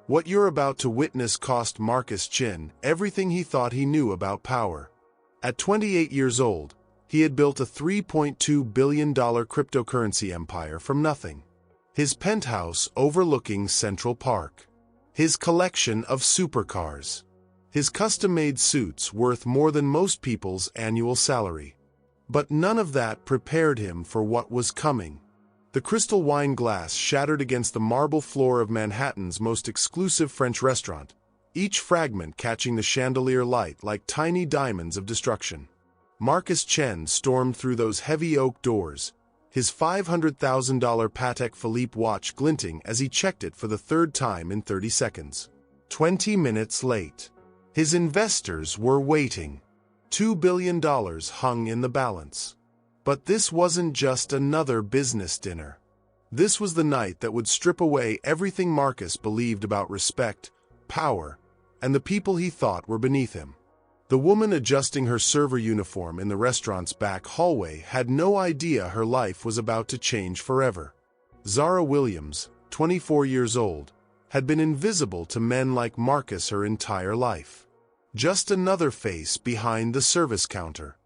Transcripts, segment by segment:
What you're about to witness cost Marcus Chen everything he thought he knew about power. At 28 years old, he had built a $3.2 billion cryptocurrency empire from nothing. His penthouse overlooking Central Park. His collection of supercars. His custom-made suits worth more than most people's annual salary. But none of that prepared him for what was coming. The crystal wine glass shattered against the marble floor of Manhattan's most exclusive French restaurant, each fragment catching the chandelier light like tiny diamonds of destruction. Marcus Chen stormed through those heavy oak doors, his $500,000 Patek Philippe watch glinting as he checked it for the third time in 30 seconds. 20 minutes late. His investors were waiting. $2 billion hung in the balance. But this wasn't just another business dinner. This was the night that would strip away everything Marcus believed about respect, power, and the people he thought were beneath him. The woman adjusting her server uniform in the restaurant's back hallway had no idea her life was about to change forever. Zara Williams, 24 years old, had been invisible to men like Marcus her entire life. Just another face behind the service counter.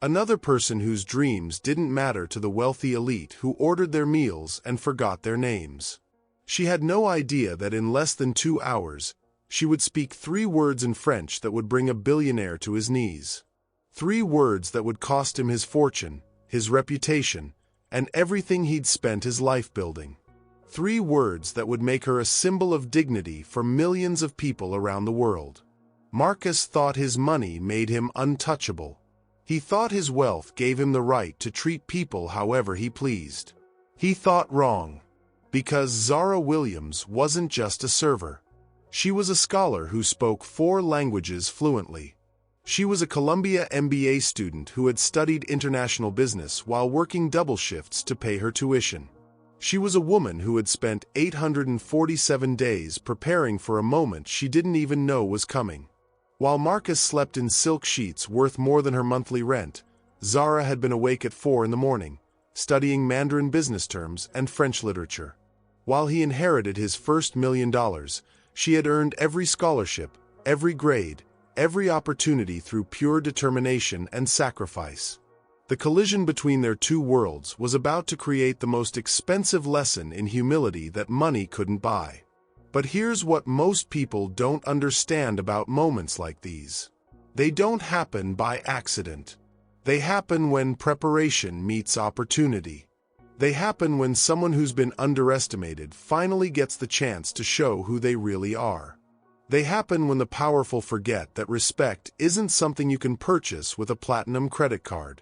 Another person whose dreams didn't matter to the wealthy elite who ordered their meals and forgot their names. She had no idea that in less than 2 hours, she would speak 3 words in French that would bring a billionaire to his knees. 3 words that would cost him his fortune, his reputation, and everything he'd spent his life building. 3 words that would make her a symbol of dignity for millions of people around the world. Marcus thought his money made him untouchable. He thought his wealth gave him the right to treat people however he pleased. He thought wrong, because Zara Williams wasn't just a server. She was a scholar who spoke 4 languages fluently. She was a Columbia MBA student who had studied international business while working double shifts to pay her tuition. She was a woman who had spent 847 days preparing for a moment she didn't even know was coming. While Marcus slept in silk sheets worth more than her monthly rent, Zara had been awake at 4 in the morning, studying Mandarin business terms and French literature. While he inherited his first $1 million, she had earned every scholarship, every grade, every opportunity through pure determination and sacrifice. The collision between their 2 worlds was about to create the most expensive lesson in humility that money couldn't buy. But here's what most people don't understand about moments like these. They don't happen by accident. They happen when preparation meets opportunity. They happen when someone who's been underestimated finally gets the chance to show who they really are. They happen when the powerful forget that respect isn't something you can purchase with a platinum credit card.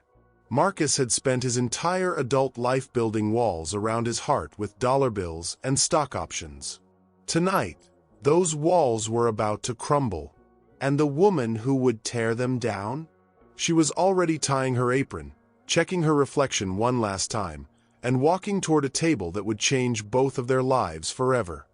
Marcus had spent his entire adult life building walls around his heart with dollar bills and stock options. Tonight, those walls were about to crumble. And the woman who would tear them down? She was already tying her apron, checking her reflection one last time, and walking toward a table that would change both of their lives forever.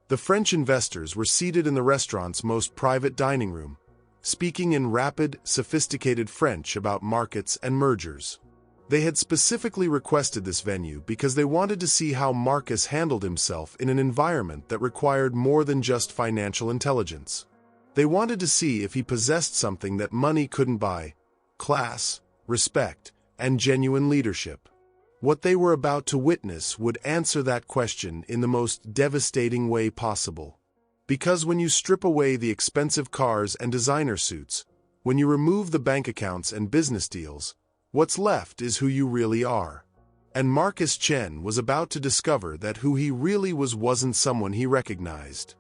The French investors were seated in the restaurant's most private dining room, speaking in rapid, sophisticated French about markets and mergers. They had specifically requested this venue because they wanted to see how Marcus handled himself in an environment that required more than just financial intelligence. They wanted to see if he possessed something that money couldn't buy: class, respect, and genuine leadership. What they were about to witness would answer that question in the most devastating way possible. Because when you strip away the expensive cars and designer suits, when you remove the bank accounts and business deals, what's left is who you really are. And Marcus Chen was about to discover that who he really was wasn't someone he recognized.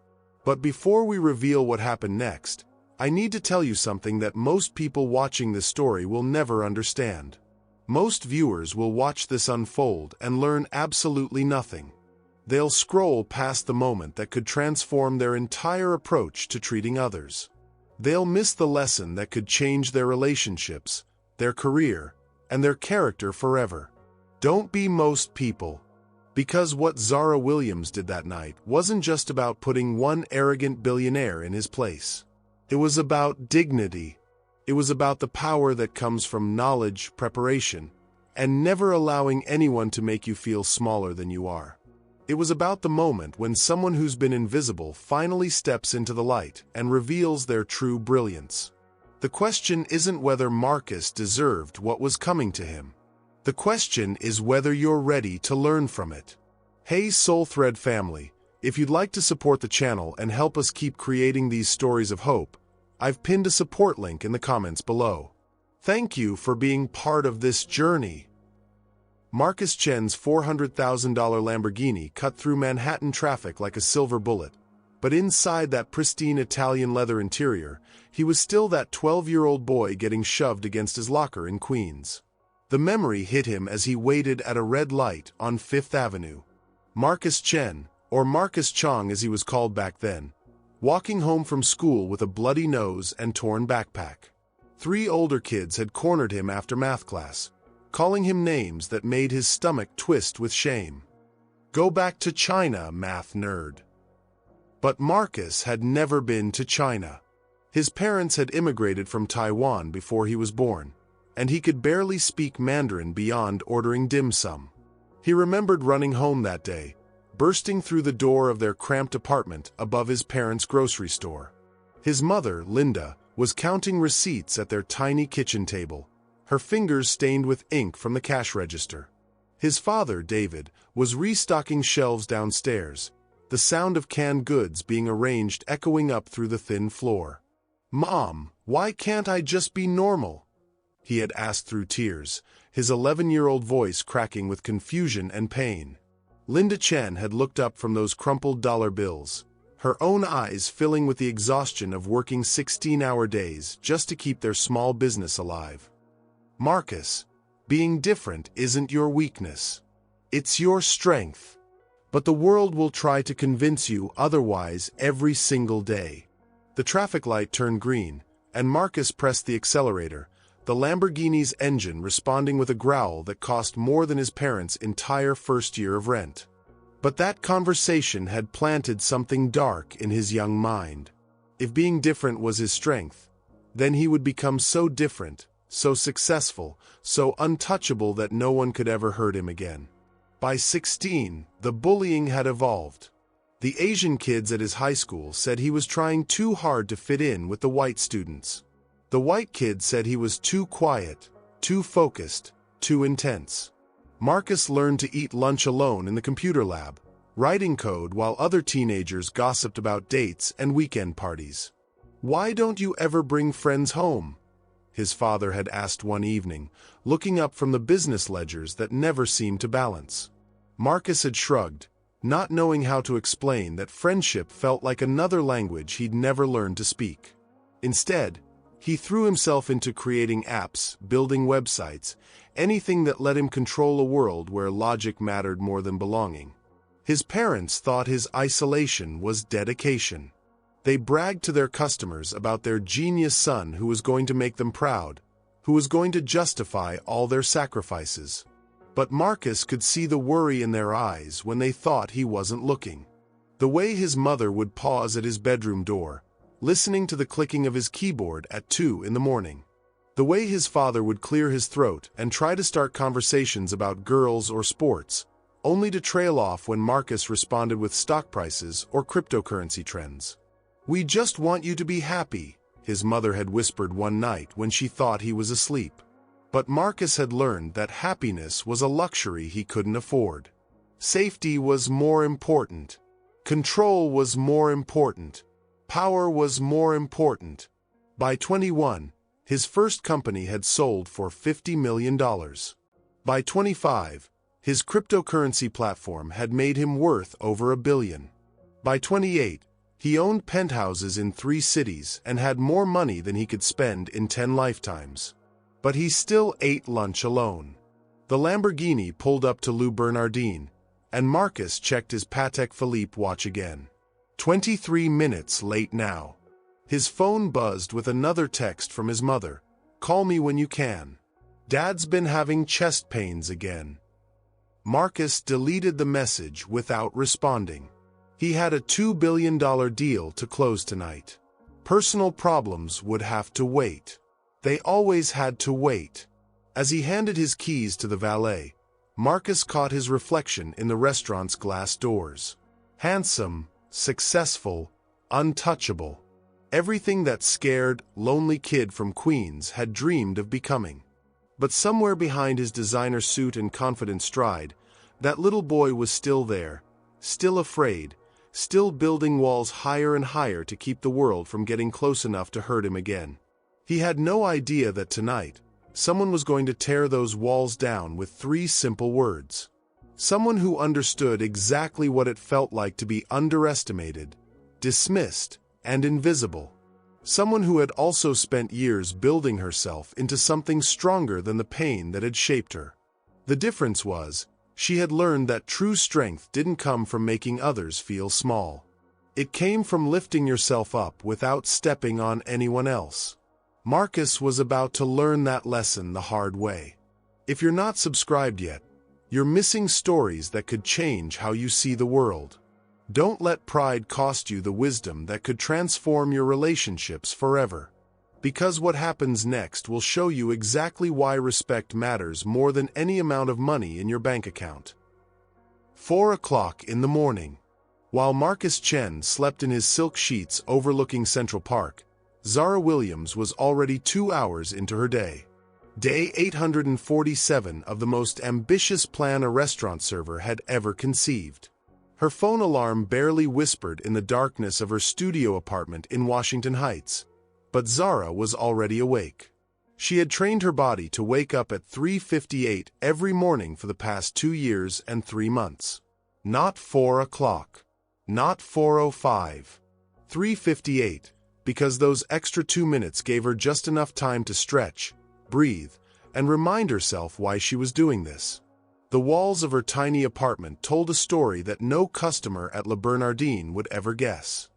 But before we reveal what happened next, I need to tell you something that most people watching this story will never understand. Most viewers will watch this unfold and learn absolutely nothing. They'll scroll past the moment that could transform their entire approach to treating others. They'll miss the lesson that could change their relationships, their career, and their character forever. Don't be most people. Because what Zara Williams did that night wasn't just about putting one arrogant billionaire in his place. It was about dignity. It was about the power that comes from knowledge, preparation, and never allowing anyone to make you feel smaller than you are. It was about the moment when someone who's been invisible finally steps into the light and reveals their true brilliance. The question isn't whether Marcus deserved what was coming to him. The question is whether you're ready to learn from it. Hey SoulThread family, if you'd like to support the channel and help us keep creating these stories of hope, I've pinned a support link in the comments below. Thank you for being part of this journey. Marcus Chen's $400,000 Lamborghini cut through Manhattan traffic like a silver bullet, but inside that pristine Italian leather interior, he was still that 12-year-old boy getting shoved against his locker in Queens. The memory hit him as he waited at a red light on Fifth Avenue. Marcus Chen, or Marcus Chong as he was called back then, walking home from school with a bloody nose and torn backpack. 3 older kids had cornered him after math class, calling him names that made his stomach twist with shame. Go back to China, math nerd. But Marcus had never been to China. His parents had immigrated from Taiwan before he was born, and he could barely speak Mandarin beyond ordering dim sum. He remembered running home that day, bursting through the door of their cramped apartment above his parents' grocery store. His mother, Linda, was counting receipts at their tiny kitchen table, her fingers stained with ink from the cash register. His father, David, was restocking shelves downstairs, the sound of canned goods being arranged echoing up through the thin floor. "Mom, why can't I just be normal?" he had asked through tears, his 11-year-old voice cracking with confusion and pain. Linda Chen had looked up from those crumpled dollar bills, her own eyes filling with the exhaustion of working 16-hour days just to keep their small business alive. "Marcus, being different isn't your weakness. It's your strength. But the world will try to convince you otherwise every single day." The traffic light turned green, and Marcus pressed the accelerator, the Lamborghini's engine responding with a growl that cost more than his parents' entire first year of rent. But that conversation had planted something dark in his young mind. If being different was his strength, then he would become so different, so successful, so untouchable that no one could ever hurt him again. By 16, the bullying had evolved. The Asian kids at his high school said he was trying too hard to fit in with the white students. The white kids said he was too quiet, too focused, too intense. Marcus learned to eat lunch alone in the computer lab, writing code while other teenagers gossiped about dates and weekend parties. "Why don't you ever bring friends home?" his father had asked one evening, looking up from the business ledgers that never seemed to balance. Marcus had shrugged, not knowing how to explain that friendship felt like another language he'd never learned to speak. Instead, he threw himself into creating apps, building websites, anything that let him control a world where logic mattered more than belonging. His parents thought his isolation was dedication. They bragged to their customers about their genius son who was going to make them proud, who was going to justify all their sacrifices. But Marcus could see the worry in their eyes when they thought he wasn't looking. The way his mother would pause at his bedroom door, listening to the clicking of his keyboard at 2 in the morning. The way his father would clear his throat and try to start conversations about girls or sports, only to trail off when Marcus responded with stock prices or cryptocurrency trends. "We just want you to be happy," his mother had whispered one night when she thought he was asleep. But Marcus had learned that happiness was a luxury he couldn't afford. Safety was more important. Control was more important. Power was more important. By 21, his first company had sold for $50 million. By 25, his cryptocurrency platform had made him worth over $1 billion. By 28, he owned penthouses in 3 cities and had more money than he could spend in 10 lifetimes. But he still ate lunch alone. The Lamborghini pulled up to Lou Bernardine, and Marcus checked his Patek Philippe watch again. 23 minutes late now. His phone buzzed with another text from his mother. "Call me when you can. Dad's been having chest pains again." Marcus deleted the message without responding. He had a $2 billion deal to close tonight. Personal problems would have to wait. They always had to wait. As he handed his keys to the valet, Marcus caught his reflection in the restaurant's glass doors. Handsome, successful, untouchable. Everything that scared, lonely kid from Queens had dreamed of becoming. But somewhere behind his designer suit and confident stride, that little boy was still there, still afraid, still building walls higher and higher to keep the world from getting close enough to hurt him again. He had no idea that tonight, someone was going to tear those walls down with 3 simple words. Someone who understood exactly what it felt like to be underestimated, dismissed, and invisible. Someone who had also spent years building herself into something stronger than the pain that had shaped her. The difference was, she had learned that true strength didn't come from making others feel small. It came from lifting yourself up without stepping on anyone else. Marcus was about to learn that lesson the hard way. If you're not subscribed yet, you're missing stories that could change how you see the world. Don't let pride cost you the wisdom that could transform your relationships forever. Because what happens next will show you exactly why respect matters more than any amount of money in your bank account. 4 o'clock in the morning. While Marcus Chen slept in his silk sheets overlooking Central Park, Zara Williams was already 2 hours into her day. Day 847 of the most ambitious plan a restaurant server had ever conceived. Her phone alarm barely whispered in the darkness of her studio apartment in Washington Heights, but Zara was already awake. She had trained her body to wake up at 3:58 every morning for the past 2 years and 3 months. Not 4 o'clock. Not 4:05. 3:58, because those extra 2 minutes gave her just enough time to stretch, breathe, and remind herself why she was doing this. The walls of her tiny apartment told a story that no customer at Le Bernardin would ever guess.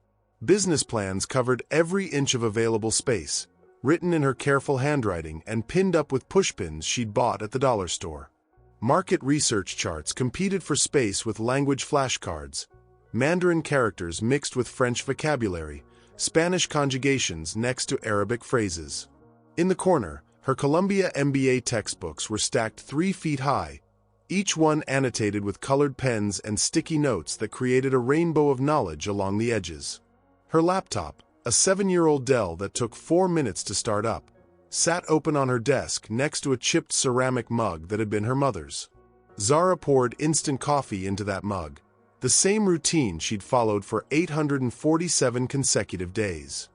Business plans covered every inch of available space, written in her careful handwriting and pinned up with pushpins she'd bought at the dollar store. Market research charts competed for space with language flashcards, Mandarin characters mixed with French vocabulary, Spanish conjugations next to Arabic phrases. In the corner, her Columbia MBA textbooks were stacked 3 feet high, each one annotated with colored pens and sticky notes that created a rainbow of knowledge along the edges. Her laptop, a 7-year-old Dell that took 4 minutes to start up, sat open on her desk next to a chipped ceramic mug that had been her mother's. Zara poured instant coffee into that mug, the same routine she'd followed for 847 consecutive days.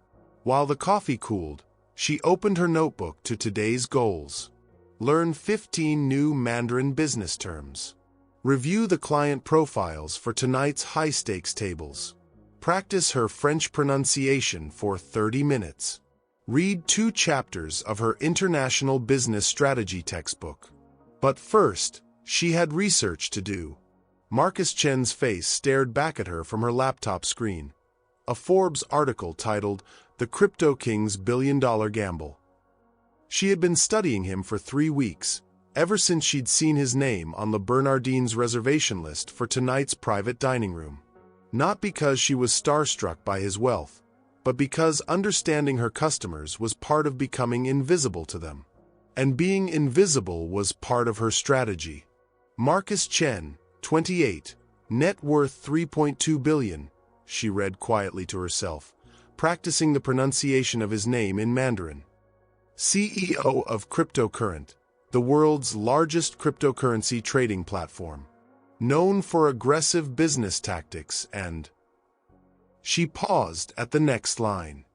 While the coffee cooled, she opened her notebook to today's goals. Learn 15 new Mandarin business terms. Review the client profiles for tonight's high-stakes tables. Practice her French pronunciation for 30 minutes. Read 2 chapters of her International Business Strategy textbook. But first, she had research to do. Marcus Chen's face stared back at her from her laptop screen. A Forbes article titled, "The Crypto King's Billion-Dollar Gamble." She had been studying him for 3 weeks, ever since she'd seen his name on Le Bernardin's reservation list for tonight's private dining room. Not because she was starstruck by his wealth, but because understanding her customers was part of becoming invisible to them. And being invisible was part of her strategy. Marcus Chen, 28, net worth $3.2 billion, she read quietly to herself, practicing the pronunciation of his name in Mandarin. CEO of Cryptocurrent, the world's largest cryptocurrency trading platform. Known for aggressive business tactics and... She paused at the next line.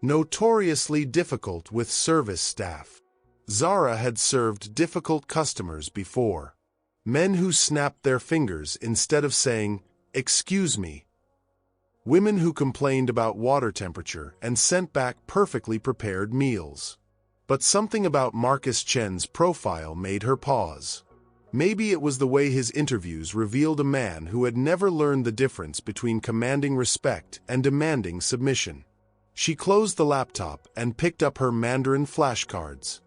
Notoriously difficult with service staff. Zara had served difficult customers before. Men who snapped their fingers instead of saying, "Excuse me." Women who complained about water temperature and sent back perfectly prepared meals. But something about Marcus Chen's profile made her pause. Maybe it was the way his interviews revealed a man who had never learned the difference between commanding respect and demanding submission. She closed the laptop and picked up her Mandarin flashcards.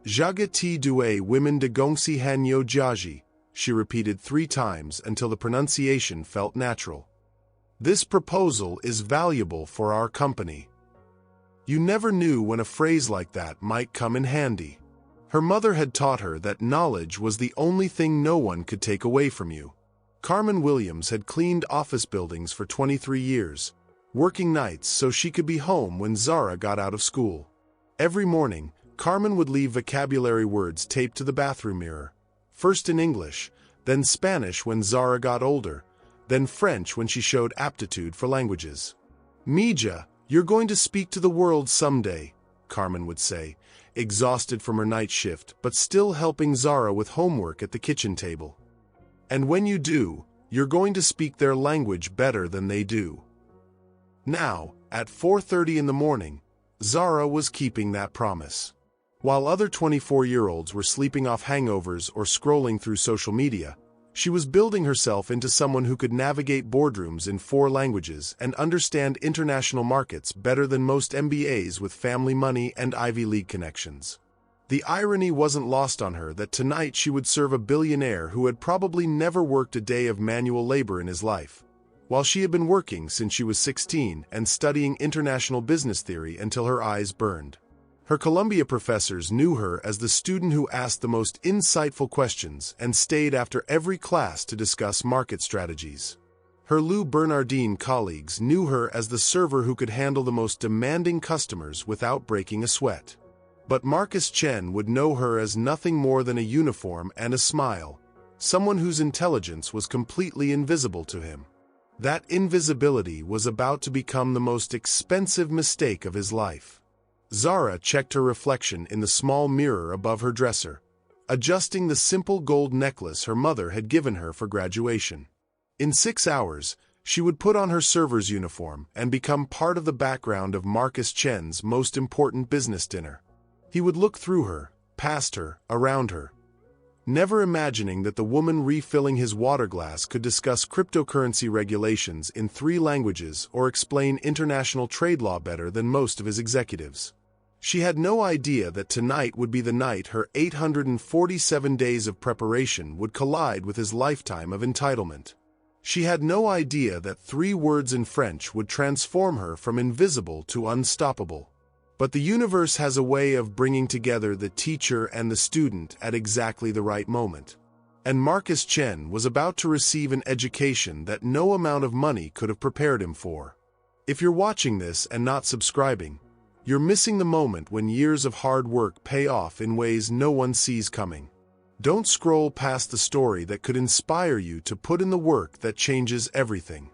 "Jaga ti due women de gongsi hanyo jiaji," she repeated 3 times until the pronunciation felt natural. "This proposal is valuable for our company." You never knew when a phrase like that might come in handy. Her mother had taught her that knowledge was the only thing no one could take away from you. Carmen Williams had cleaned office buildings for 23 years, working nights so she could be home when Zara got out of school. Every morning, Carmen would leave vocabulary words taped to the bathroom mirror, first in English, then Spanish when Zara got older, then French when she showed aptitude for languages. "Mija, you're going to speak to the world someday," Carmen would say, exhausted from her night shift but still helping Zara with homework at the kitchen table. "And when you do, you're going to speak their language better than they do." Now, at 4:30 in the morning, Zara was keeping that promise. While other 24-year-olds were sleeping off hangovers or scrolling through social media, she was building herself into someone who could navigate boardrooms in 4 languages and understand international markets better than most MBAs with family money and Ivy League connections. The irony wasn't lost on her that tonight she would serve a billionaire who had probably never worked a day of manual labor in his life, while she had been working since she was 16 and studying international business theory until her eyes burned. Her Columbia professors knew her as the student who asked the most insightful questions and stayed after every class to discuss market strategies. Her Lou Bernardine colleagues knew her as the server who could handle the most demanding customers without breaking a sweat. But Marcus Chen would know her as nothing more than a uniform and a smile, someone whose intelligence was completely invisible to him. That invisibility was about to become the most expensive mistake of his life. Zara checked her reflection in the small mirror above her dresser, adjusting the simple gold necklace her mother had given her for graduation. In 6 hours, she would put on her server's uniform and become part of the background of Marcus Chen's most important business dinner. He would look through her, past her, around her, never imagining that the woman refilling his water glass could discuss cryptocurrency regulations in 3 languages or explain international trade law better than most of his executives. She had no idea that tonight would be the night her 847 days of preparation would collide with his lifetime of entitlement. She had no idea that 3 words in French would transform her from invisible to unstoppable. But the universe has a way of bringing together the teacher and the student at exactly the right moment. And Marcus Chen was about to receive an education that no amount of money could have prepared him for. If you're watching this and not subscribing, you're missing the moment when years of hard work pay off in ways no one sees coming. Don't scroll past the story that could inspire you to put in the work that changes everything.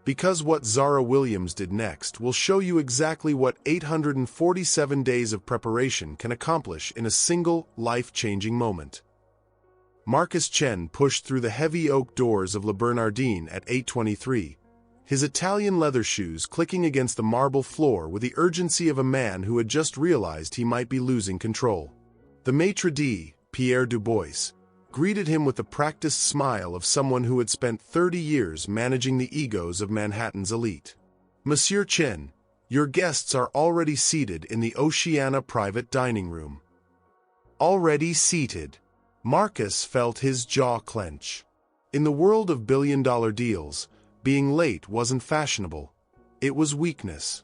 Because what Zara Williams did next will show you exactly what 847 days of preparation can accomplish in a single, life-changing moment. Marcus Chen pushed through the heavy oak doors of Le Bernardine at 8:23, his Italian leather shoes clicking against the marble floor with the urgency of a man who had just realized he might be losing control. The maitre d', Pierre Dubois, greeted him with the practiced smile of someone who had spent 30 years managing the egos of Manhattan's elite. "Monsieur Chen, your guests are already seated in the Oceana private dining room." Already seated. Marcus felt his jaw clench. In the world of billion-dollar deals, being late wasn't fashionable. It was weakness.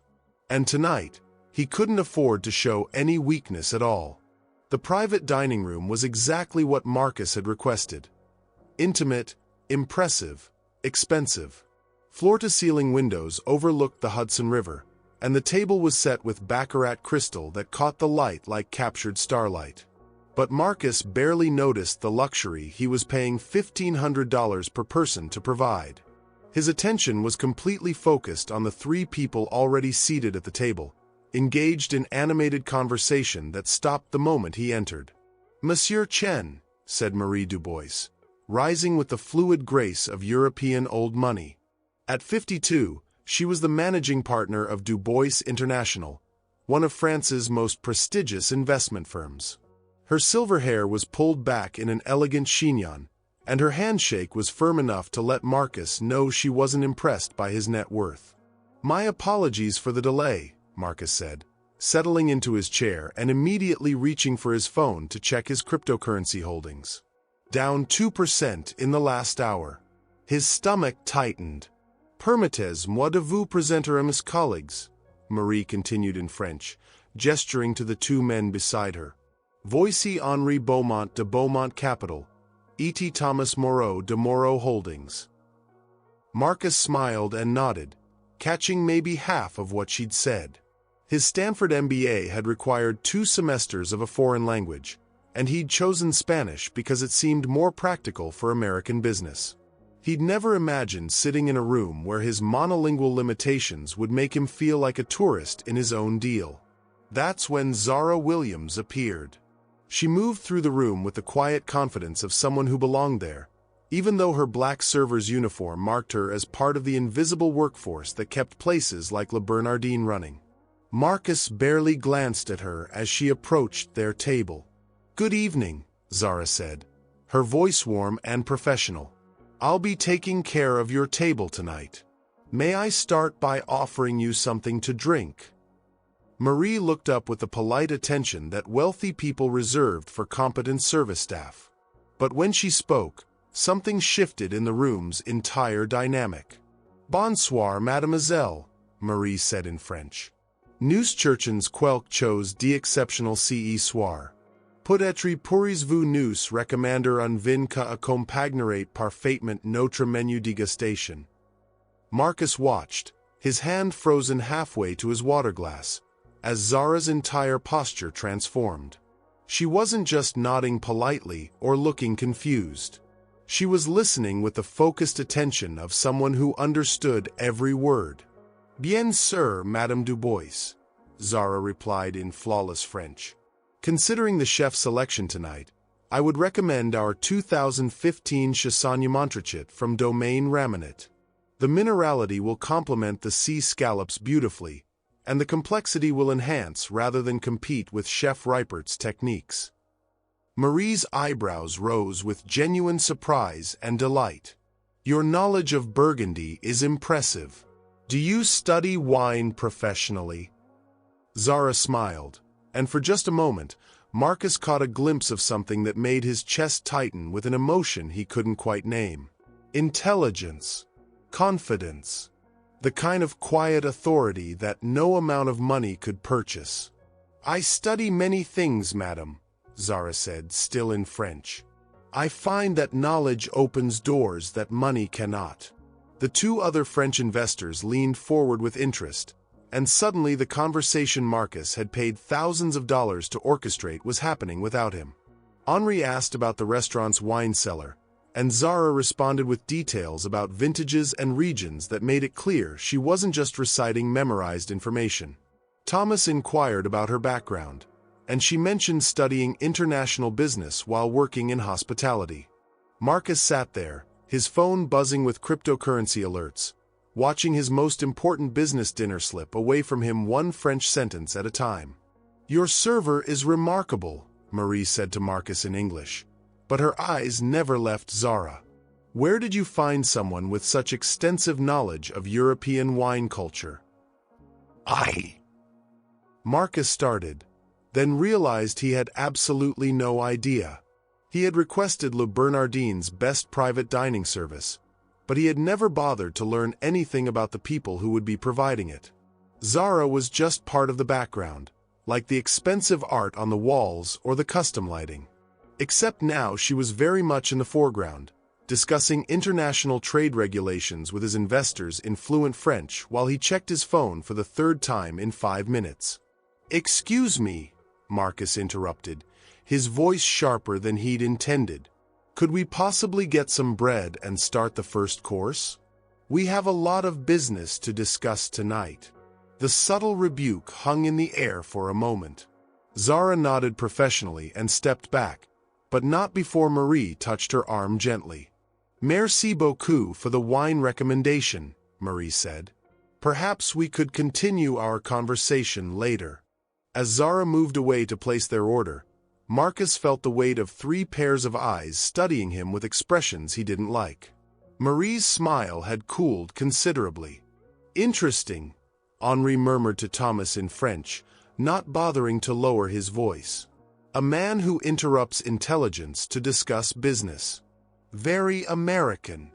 And tonight, he couldn't afford to show any weakness at all. The private dining room was exactly what Marcus had requested. Intimate, impressive, expensive. Floor-to-ceiling windows overlooked the Hudson River, and the table was set with baccarat crystal that caught the light like captured starlight. But Marcus barely noticed the luxury he was paying $1,500 per person to provide. His attention was completely focused on the 3 people already seated at the table, engaged in animated conversation that stopped the moment he entered. "Monsieur Chen," said Marie Dubois, rising with the fluid grace of European old money. At 52, she was the managing partner of Dubois International, one of France's most prestigious investment firms. Her silver hair was pulled back in an elegant chignon, and her handshake was firm enough to let Marcus know she wasn't impressed by his net worth. "My apologies for the delay," Marcus said, settling into his chair and immediately reaching for his phone to check his cryptocurrency holdings. Down 2% in the last hour. His stomach tightened. "Permettez-moi de vous présenter à mes collègues," Marie continued in French, gesturing to the 2 men beside her. Voici Henri Beaumont de Beaumont Capital, E.T. Thomas Moreau de Moreau Holdings. Marcus smiled and nodded, catching maybe half of what she'd said. His Stanford MBA had required 2 semesters of a foreign language, and he'd chosen Spanish because it seemed more practical for American business. He'd never imagined sitting in a room where his monolingual limitations would make him feel like a tourist in his own deal. That's when Zara Williams appeared. She moved through the room with the quiet confidence of someone who belonged there, even though her black server's uniform marked her as part of the invisible workforce that kept places like Le Bernardin running. Marcus barely glanced at her as she approached their table. "Good evening," Zara said, her voice warm and professional. "I'll be taking care of your table tonight. May I start by offering you something to drink?" Marie looked up with the polite attention that wealthy people reserved for competent service staff. But when she spoke, something shifted in the room's entire dynamic. "Bonsoir, mademoiselle," Marie said in French. "Nous cherchons quelque chose d'exceptionnel ce soir. Peut-être pourriez-vous nous recommander un vin qui accompagnerait parfaitement notre menu dégustation?" Marcus watched, his hand frozen halfway to his water glass, as Zara's entire posture transformed. She wasn't just nodding politely or looking confused. She was listening with the focused attention of someone who understood every word. "Bien sûr, Madame Dubois," Zara replied in flawless French. "Considering the chef's selection tonight, I would recommend our 2015 Chassagne Montrachet from Domaine Ramonette. The minerality will complement the sea scallops beautifully, and the complexity will enhance rather than compete with Chef Reipert's techniques." Marie's eyebrows rose with genuine surprise and delight. "Your knowledge of Burgundy is impressive. Do you study wine professionally?" Zara smiled, and for just a moment, Marcus caught a glimpse of something that made his chest tighten with an emotion he couldn't quite name. Intelligence. Confidence. The kind of quiet authority that no amount of money could purchase. "I study many things, madam," Zara said, still in French. "I find that knowledge opens doors that money cannot." The 2 other French investors leaned forward with interest, and suddenly the conversation Marcus had paid thousands of dollars to orchestrate was happening without him. Henri asked about the restaurant's wine cellar, and Zara responded with details about vintages and regions that made it clear she wasn't just reciting memorized information. Thomas inquired about her background, and she mentioned studying international business while working in hospitality. Marcus sat there, his phone buzzing with cryptocurrency alerts, watching his most important business dinner slip away from him one French sentence at a time. "Your server is remarkable," Marie said to Marcus in English, but her eyes never left Zara. "Where did you find someone with such extensive knowledge of European wine culture?" Marcus started, then realized he had absolutely no idea. He had requested Le Bernardin's best private dining service, but he had never bothered to learn anything about the people who would be providing it. Zara was just part of the background, like the expensive art on the walls or the custom lighting. Except now she was very much in the foreground, discussing international trade regulations with his investors in fluent French while he checked his phone for the 3rd time in 5 minutes. "Excuse me," Marcus interrupted, his voice sharper than he'd intended. "Could we possibly get some bread and start the first course? We have a lot of business to discuss tonight." The subtle rebuke hung in the air for a moment. Zara nodded professionally and stepped back, but not before Marie touched her arm gently. "Merci beaucoup for the wine recommendation," Marie said. "Perhaps we could continue our conversation later." As Zara moved away to place their order, Marcus felt the weight of 3 pairs of eyes studying him with expressions he didn't like. Marie's smile had cooled considerably. "Interesting," Henri murmured to Thomas in French, not bothering to lower his voice. "A man who interrupts intelligence to discuss business. Very American."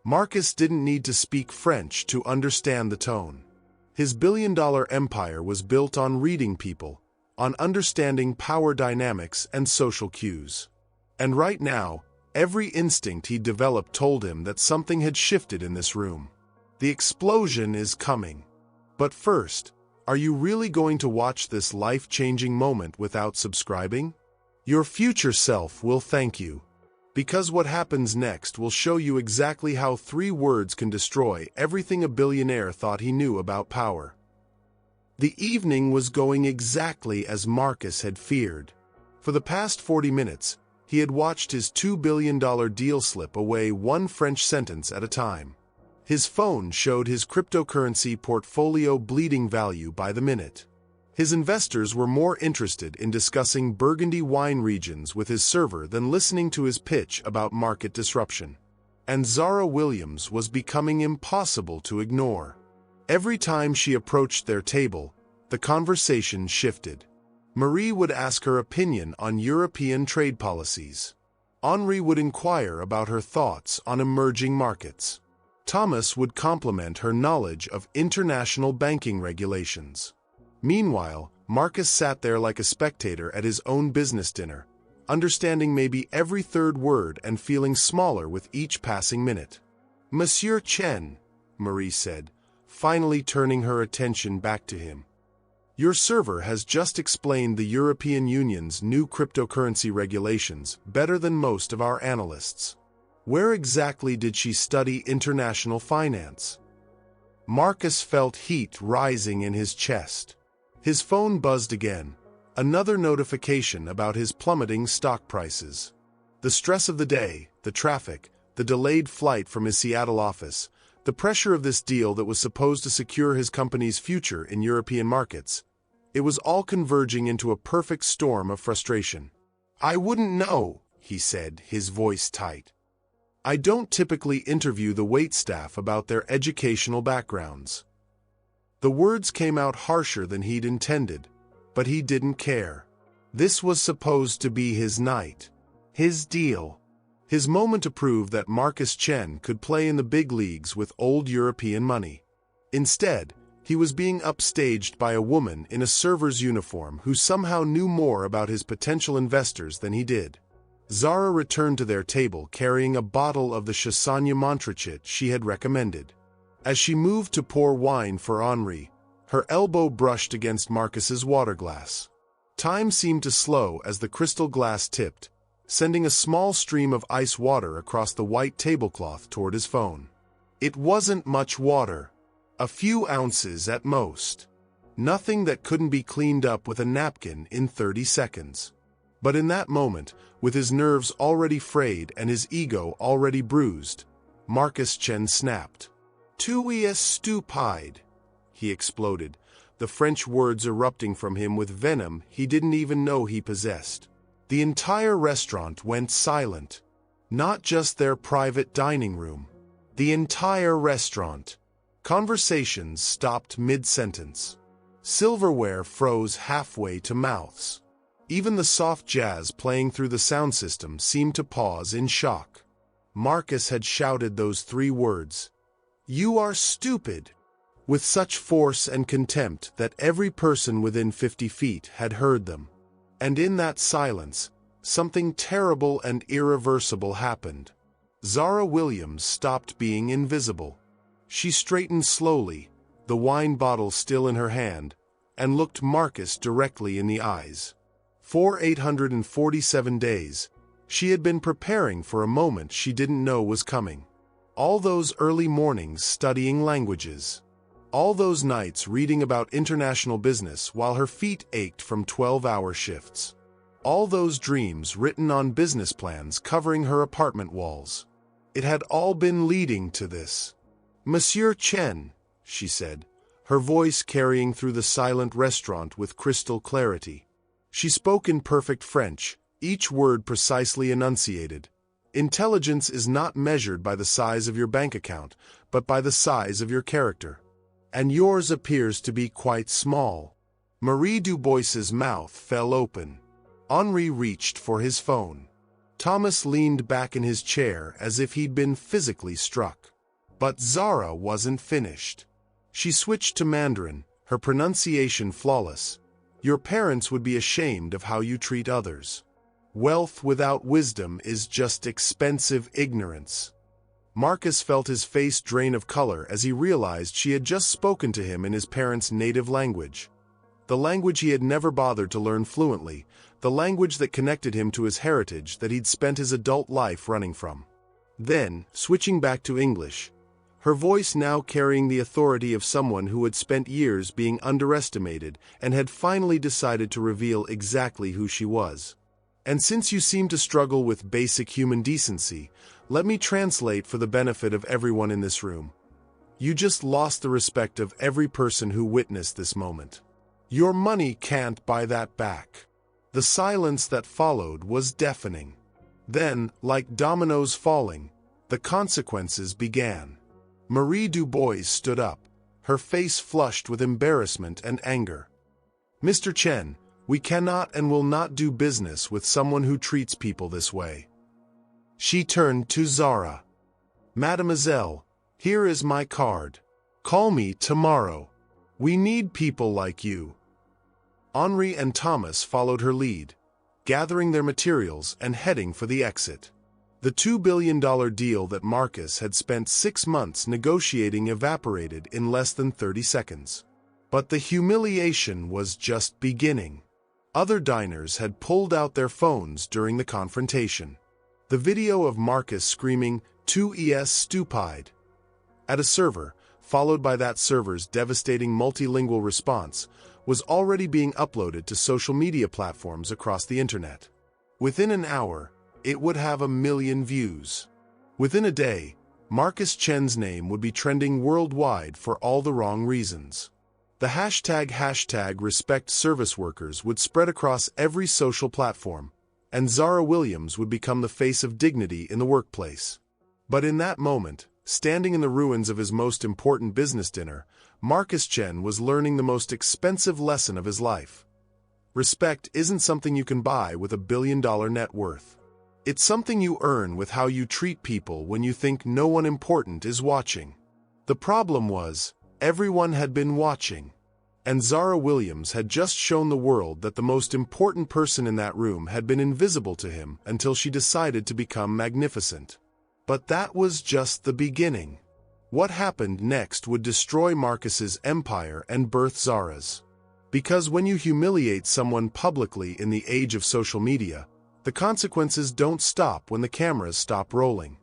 Marcus didn't need to speak French to understand the tone. His billion-dollar empire was built on reading people, on understanding power dynamics and social cues. And right now, every instinct he developed told him that something had shifted in this room. The explosion is coming. But first, are you really going to watch this life-changing moment without subscribing? Your future self will thank you. Because what happens next will show you exactly how 3 words can destroy everything a billionaire thought he knew about power. The evening was going exactly as Marcus had feared. For the past 40 minutes, he had watched his $2 billion deal slip away one French sentence at a time. His phone showed his cryptocurrency portfolio bleeding value by the minute. His investors were more interested in discussing Burgundy wine regions with his server than listening to his pitch about market disruption. And Zara Williams was becoming impossible to ignore. Every time she approached their table, the conversation shifted. Marie would ask her opinion on European trade policies. Henri would inquire about her thoughts on emerging markets. Thomas would compliment her knowledge of international banking regulations. Meanwhile, Marcus sat there like a spectator at his own business dinner, understanding maybe every third word and feeling smaller with each passing minute. "Monsieur Chen," Marie said, finally turning her attention back to him. "Your server has just explained the European Union's new cryptocurrency regulations better than most of our analysts. Where exactly did she study international finance?" Marcus felt heat rising in his chest. His phone buzzed again, another notification about his plummeting stock prices. The stress of the day, the traffic, the delayed flight from his Seattle office, the pressure of this deal that was supposed to secure his company's future in European markets, it was all converging into a perfect storm of frustration. "I wouldn't know," he said, his voice tight. "I don't typically interview the waitstaff about their educational backgrounds." The words came out harsher than he'd intended, but he didn't care. This was supposed to be his night, his deal, his moment to prove that Marcus Chen could play in the big leagues with old European money. Instead, he was being upstaged by a woman in a server's uniform who somehow knew more about his potential investors than he did. Zara returned to their table carrying a bottle of the Chassagne Montrachet she had recommended. As she moved to pour wine for Henri, her elbow brushed against Marcus's water glass. Time seemed to slow as the crystal glass tipped, sending a small stream of ice water across the white tablecloth toward his phone. It wasn't much water, a few ounces at most. Nothing that couldn't be cleaned up with a napkin in 30 seconds. But in that moment, with his nerves already frayed and his ego already bruised, Marcus Chen snapped. "Tu es stupide," he exploded, the French words erupting from him with venom he didn't even know he possessed. The entire restaurant went silent. Not just their private dining room. The entire restaurant. Conversations stopped mid-sentence. Silverware froze halfway to mouths. Even the soft jazz playing through the sound system seemed to pause in shock. Marcus had shouted those 3 words, "You are stupid," with such force and contempt that every person within 50 feet had heard them. And in that silence, something terrible and irreversible happened. Zara Williams stopped being invisible. She straightened slowly, the wine bottle still in her hand, and looked Marcus directly in the eyes. For 847 days, she had been preparing for a moment she didn't know was coming. All those early mornings studying languages. All those nights reading about international business while her feet ached from 12-hour shifts. All those dreams written on business plans covering her apartment walls. It had all been leading to this. "Monsieur Chen," she said, her voice carrying through the silent restaurant with crystal clarity. She spoke in perfect French, each word precisely enunciated. "Intelligence is not measured by the size of your bank account, but by the size of your character. And yours appears to be quite small." Marie Dubois's mouth fell open. Henri reached for his phone. Thomas leaned back in his chair as if he'd been physically struck. But Zara wasn't finished. She switched to Mandarin, her pronunciation flawless, Your parents would be ashamed of how you treat others. Wealth without wisdom is just expensive ignorance. Marcus felt his face drain of color as he realized she had just spoken to him in his parents' native language. The language he had never bothered to learn fluently, the language that connected him to his heritage that he'd spent his adult life running from. Then, switching back to English, her voice now carrying the authority of someone who had spent years being underestimated and had finally decided to reveal exactly who she was. And since you seem to struggle with basic human decency, let me translate for the benefit of everyone in this room. You just lost the respect of every person who witnessed this moment. Your money can't buy that back. The silence that followed was deafening. Then, like dominoes falling, the consequences began. Marie Dubois stood up, her face flushed with embarrassment and anger. Mr. Chen, we cannot and will not do business with someone who treats people this way. She turned to Zara. Mademoiselle, here is my card. Call me tomorrow. We need people like you. Henri and Thomas followed her lead, gathering their materials and heading for the exit. The $2 billion deal that Marcus had spent 6 months negotiating evaporated in less than 30 seconds. But the humiliation was just beginning. Other diners had pulled out their phones during the confrontation. The video of Marcus screaming, "Tu es stupide," at a server, followed by that server's devastating multilingual response, was already being uploaded to social media platforms across the internet. Within an hour, it would have 1 million views. Within a day, Marcus Chen's name would be trending worldwide for all the wrong reasons. The hashtag respect service workers would spread across every social platform, and Zara Williams would become the face of dignity in the workplace. But in that moment, standing in the ruins of his most important business dinner, Marcus Chen was learning the most expensive lesson of his life. Respect isn't something you can buy with $1 billion net worth. It's something you earn with how you treat people when you think no one important is watching. The problem was, everyone had been watching, and Zara Williams had just shown the world that the most important person in that room had been invisible to him until she decided to become magnificent. But that was just the beginning. What happened next would destroy Marcus's empire and birth Zara's. Because when you humiliate someone publicly in the age of social media, the consequences don't stop when the cameras stop rolling.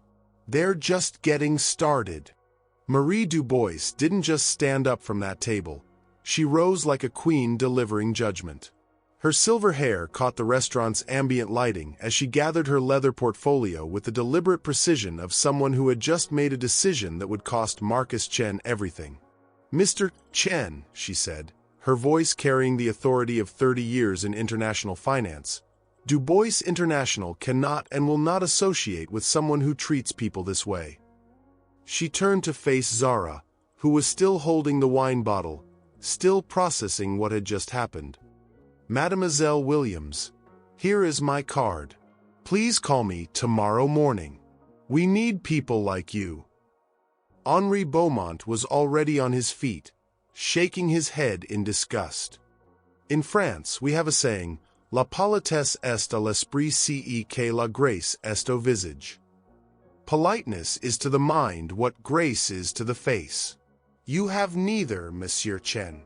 They're just getting started. Marie Dubois didn't just stand up from that table. She rose like a queen delivering judgment. Her silver hair caught the restaurant's ambient lighting as she gathered her leather portfolio with the deliberate precision of someone who had just made a decision that would cost Marcus Chen everything. "Mr. Chen," she said, her voice carrying the authority of 30 years in international finance, "Dubois International cannot and will not associate with someone who treats people this way." She turned to face Zara, who was still holding the wine bottle, still processing what had just happened. "Mademoiselle Williams, here is my card. Please call me tomorrow morning. We need people like you." Henri Beaumont was already on his feet, shaking his head in disgust. In France, we have a saying, "La politesse est à l'esprit ce que la grace est au visage." Politeness is to the mind what grace is to the face. You have neither, Monsieur Chen.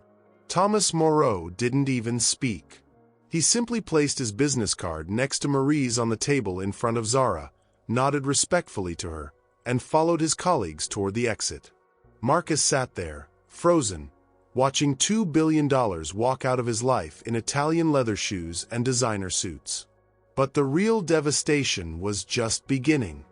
Thomas Moreau didn't even speak. He simply placed his business card next to Marie's on the table in front of Zara, nodded respectfully to her, and followed his colleagues toward the exit. Marcus sat there, frozen, watching $2 billion walk out of his life in Italian leather shoes and designer suits. But the real devastation was just beginning.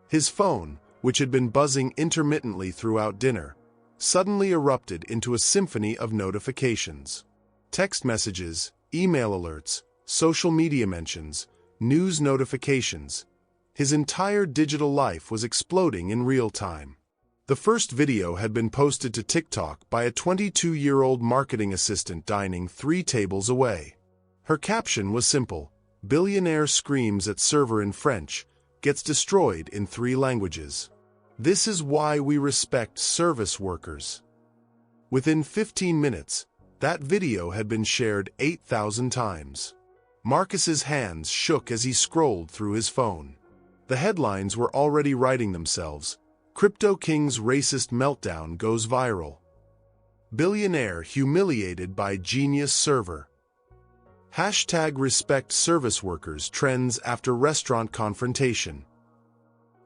His phone, which had been buzzing intermittently throughout dinner, suddenly erupted into a symphony of notifications. Text messages, email alerts, social media mentions, news notifications. His entire digital life was exploding in real time. The first video had been posted to TikTok by a 22-year-old marketing assistant dining 3 tables away. Her caption was simple: "Billionaire screams at server in French, gets destroyed in 3 languages. This is why we respect service workers." Within 15 minutes, That video had been shared 8,000 times. Marcus's hands shook as he scrolled through his phone. The headlines were already writing themselves. Crypto King's racist meltdown goes viral. Billionaire humiliated by genius server. Hashtag respect service workers trends after restaurant confrontation.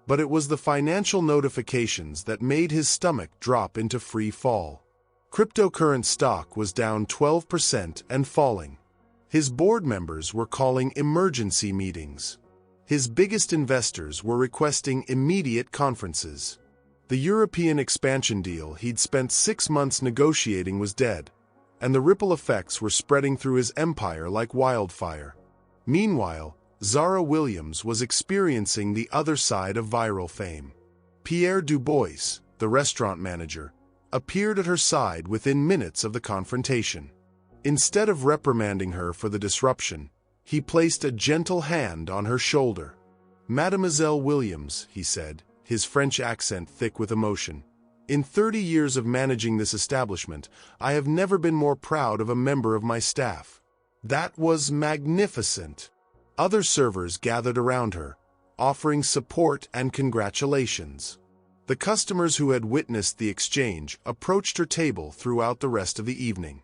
But it was the financial notifications that made his stomach drop into free fall. Cryptocurrency stock was down 12% and falling. His board members were calling emergency meetings. His biggest investors were requesting immediate conferences. The European expansion deal he'd spent 6 months negotiating was dead, and the ripple effects were spreading through his empire like wildfire. Meanwhile, Zara Williams was experiencing the other side of viral fame. Pierre Dubois, the restaurant manager, appeared at her side within minutes of the confrontation. Instead of reprimanding her for the disruption, he placed a gentle hand on her shoulder. "Mademoiselle Williams," he said, his French accent thick with emotion, "in 30 years of managing this establishment, I have never been more proud of a member of my staff." That was magnificent. Other servers gathered around her, offering support and congratulations. The customers who had witnessed the exchange approached her table throughout the rest of the evening.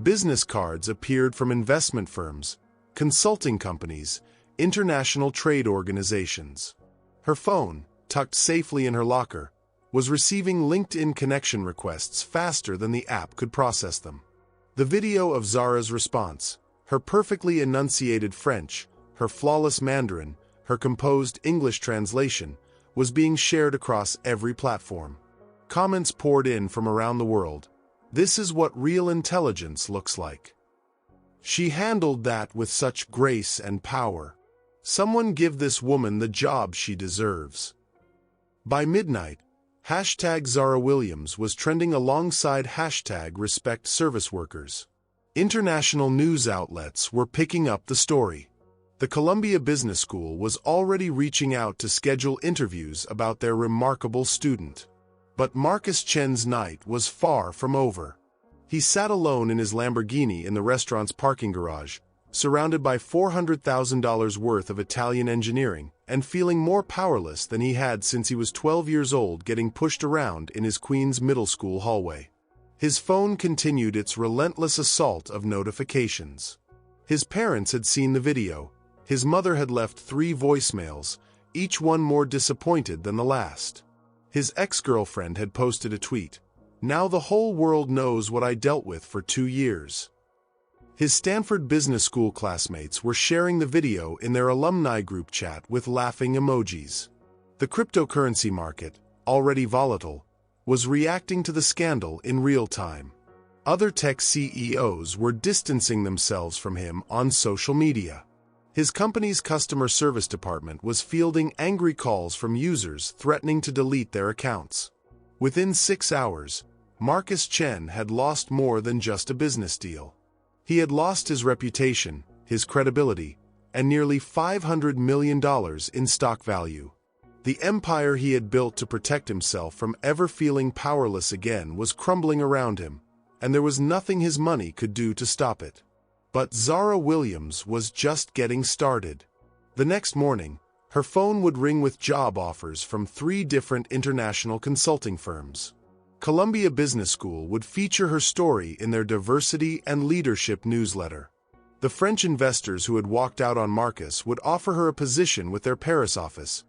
Business cards appeared from investment firms, consulting companies, international trade organizations. Her phone, tucked safely in her locker, was receiving LinkedIn connection requests faster than the app could process them. The video of Zara's response, her perfectly enunciated French, her flawless Mandarin, her composed English translation, was being shared across every platform. Comments poured in from around the world. "This is what real intelligence looks like. She handled that with such grace and power. Someone give this woman the job she deserves." By midnight, hashtag Zara Williams was trending alongside hashtag respect service workers. International news outlets were picking up the story. The Columbia Business School was already reaching out to schedule interviews about their remarkable student. But Marcus Chen's night was far from over. He sat alone in his Lamborghini in the restaurant's parking garage, surrounded by $400,000 worth of Italian engineering, and feeling more powerless than he had since he was 12 years old, getting pushed around in his Queens middle school hallway. His phone continued its relentless assault of notifications. His parents had seen the video. His mother had left 3 voicemails, each one more disappointed than the last. His ex-girlfriend had posted a tweet, "Now the whole world knows what I dealt with for 2 years." His Stanford Business School classmates were sharing the video in their alumni group chat with laughing emojis. The cryptocurrency market, already volatile, was reacting to the scandal in real time. Other tech CEOs were distancing themselves from him on social media. His company's customer service department was fielding angry calls from users threatening to delete their accounts. Within 6 hours, Marcus Chen had lost more than just a business deal. He had lost his reputation, his credibility, and nearly $500 million in stock value. The empire he had built to protect himself from ever feeling powerless again was crumbling around him, and there was nothing his money could do to stop it. But Zara Williams was just getting started. The next morning, her phone would ring with job offers from 3 different international consulting firms. Columbia Business School would feature her story in their diversity and leadership newsletter. The French investors who had walked out on Marcus would offer her a position with their Paris office,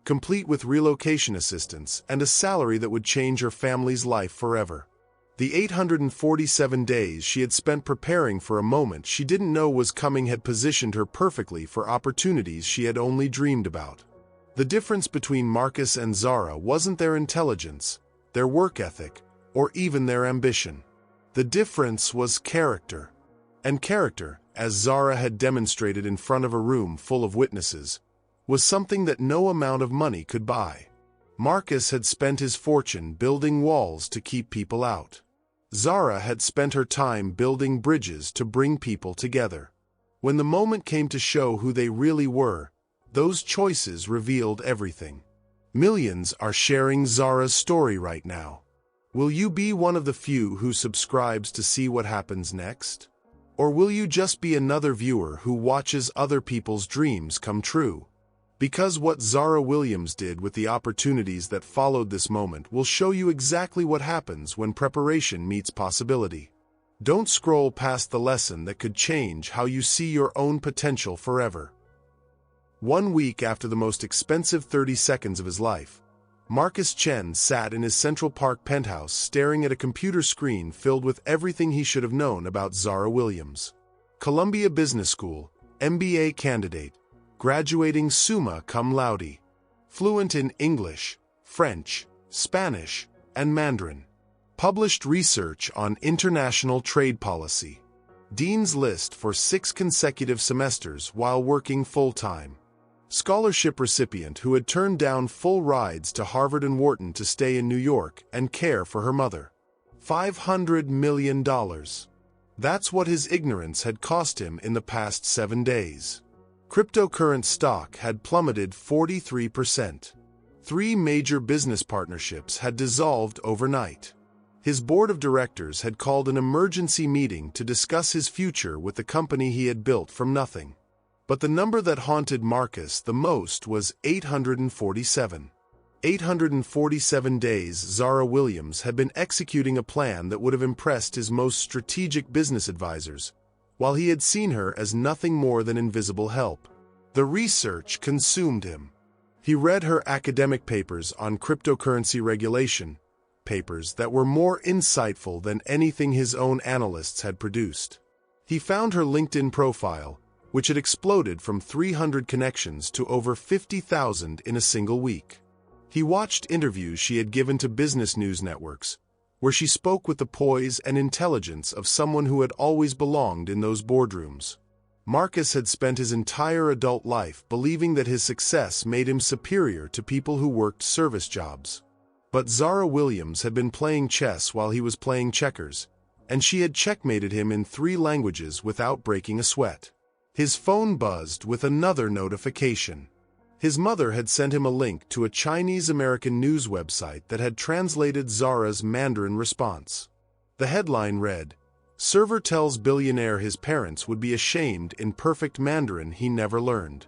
complete with relocation assistance and a salary that would change her family's life forever. The 847 days she had spent preparing for a moment she didn't know was coming had positioned her perfectly for opportunities she had only dreamed about. The difference between Marcus and Zara wasn't their intelligence, their work ethic, or even their ambition. The difference was character. And character, as Zara had demonstrated in front of a room full of witnesses, was something that no amount of money could buy. Marcus had spent his fortune building walls to keep people out. Zara had spent her time building bridges to bring people together. When the moment came to show who they really were, those choices revealed everything. Millions are sharing Zara's story right now. Will you be one of the few who subscribes to see what happens next? Or will you just be another viewer who watches other people's dreams come true? Because what Zara Williams did with the opportunities that followed this moment will show you exactly what happens when preparation meets possibility. Don't scroll past the lesson that could change how you see your own potential forever. 1 week after the most expensive 30 seconds of his life, Marcus Chen sat in his Central Park penthouse staring at a computer screen filled with everything he should have known about Zara Williams. Columbia Business School, MBA candidate, graduating summa cum laude, fluent in English, French, Spanish, and Mandarin. Published research on international trade policy. Dean's List for 6 consecutive semesters while working full-time. Scholarship recipient who had turned down full rides to Harvard and Wharton to stay in New York and care for her mother. $500 million. That's what his ignorance had cost him in the past 7 days. Cryptocurrency stock had plummeted 43%. 3 major business partnerships had dissolved overnight. His board of directors had called an emergency meeting to discuss his future with the company he had built from nothing. But the number that haunted Marcus the most was 847. 847 days Zara Williams had been executing a plan that would have impressed his most strategic business advisors, while he had seen her as nothing more than invisible help. The research consumed him. He read her academic papers on cryptocurrency regulation, papers that were more insightful than anything his own analysts had produced. He found her LinkedIn profile, which had exploded from 300 connections to over 50,000 in a single week. He watched interviews she had given to business news networks, where she spoke with the poise and intelligence of someone who had always belonged in those boardrooms. Marcus had spent his entire adult life believing that his success made him superior to people who worked service jobs. But Zara Williams had been playing chess while he was playing checkers, and she had checkmated him in 3 languages without breaking a sweat. His phone buzzed with another notification. His mother had sent him a link to a Chinese-American news website that had translated Zara's Mandarin response. The headline read, "Server tells billionaire his parents would be ashamed in perfect Mandarin he never learned."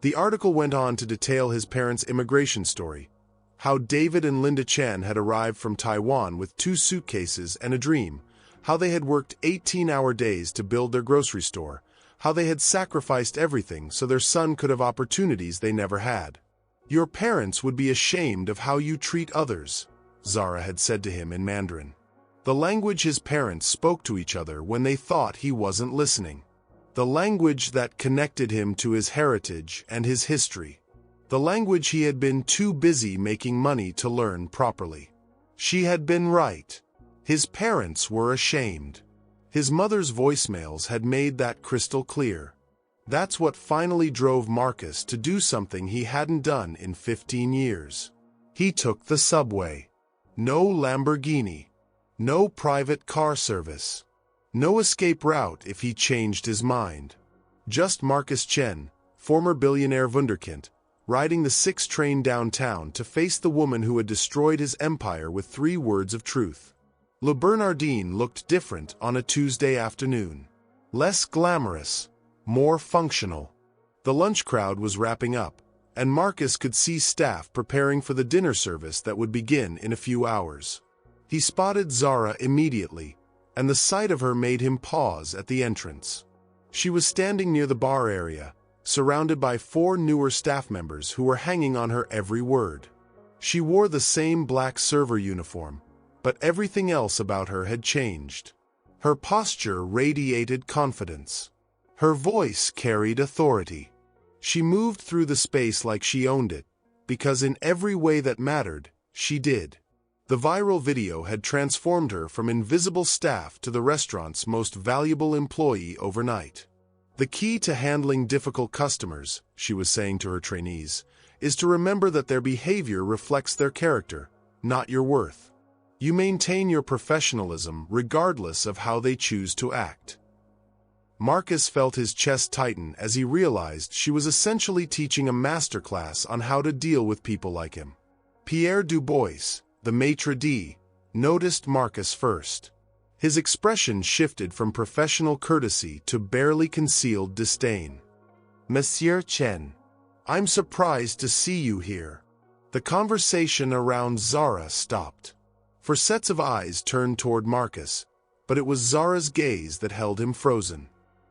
The article went on to detail his parents' immigration story, how David and Linda Chen had arrived from Taiwan with 2 suitcases and a dream, how they had worked 18-hour days to build their grocery store, how they had sacrificed everything so their son could have opportunities they never had. "Your parents would be ashamed of how you treat others," Zara had said to him in Mandarin. The language his parents spoke to each other when they thought he wasn't listening. The language that connected him to his heritage and his history. The language he had been too busy making money to learn properly. She had been right. His parents were ashamed. His mother's voicemails had made that crystal clear. That's what finally drove Marcus to do something he hadn't done in 15 years. He took the subway. No Lamborghini. No private car service. No escape route if he changed his mind. Just Marcus Chen, former billionaire wunderkind, riding the 6 train downtown to face the woman who had destroyed his empire with 3 words of truth. Le Bernardin looked different on a Tuesday afternoon. Less glamorous, more functional. The lunch crowd was wrapping up, and Marcus could see staff preparing for the dinner service that would begin in a few hours. He spotted Zara immediately, and the sight of her made him pause at the entrance. She was standing near the bar area, surrounded by 4 newer staff members who were hanging on her every word. She wore the same black server uniform, but everything else about her had changed. Her posture radiated confidence. Her voice carried authority. She moved through the space like she owned it, because in every way that mattered, she did. The viral video had transformed her from invisible staff to the restaurant's most valuable employee overnight. "The key to handling difficult customers," she was saying to her trainees, "is to remember that their behavior reflects their character, not your worth. You maintain your professionalism regardless of how they choose to act." Marcus felt his chest tighten as he realized she was essentially teaching a masterclass on how to deal with people like him. Pierre Du Bois, the maitre d', noticed Marcus first. His expression shifted from professional courtesy to barely concealed disdain. "Monsieur Chen, I'm surprised to see you here." The conversation around Zara stopped. For sets of eyes turned toward Marcus, but it was Zara's gaze that held him frozen.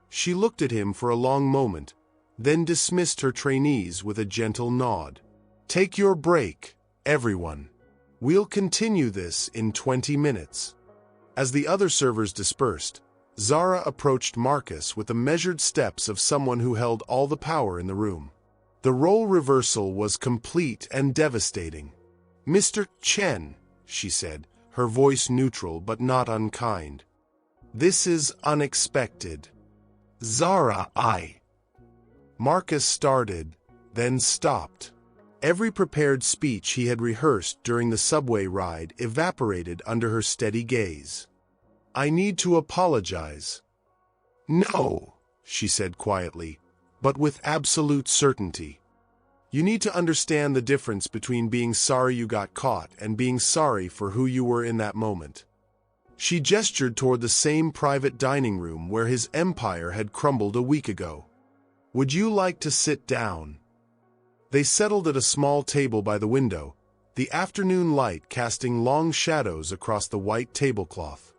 She looked at him for a long moment, then dismissed her trainees with a gentle nod. "Take your break, everyone. We'll continue this in 20 minutes. As the other servers dispersed, Zara approached Marcus with the measured steps of someone who held all the power in the room. The role reversal was complete and devastating. "Mr. Chen," she said, her voice neutral but not unkind. "This is unexpected." "Zara, Marcus started, then stopped. Every prepared speech he had rehearsed during the subway ride evaporated under her steady gaze. "I need to apologize." "No," she said quietly, but with absolute certainty. "You need to understand the difference between being sorry you got caught and being sorry for who you were in that moment." She gestured toward the same private dining room where his empire had crumbled a week ago. "Would you like to sit down?" They settled at a small table by the window, the afternoon light casting long shadows across the white tablecloth.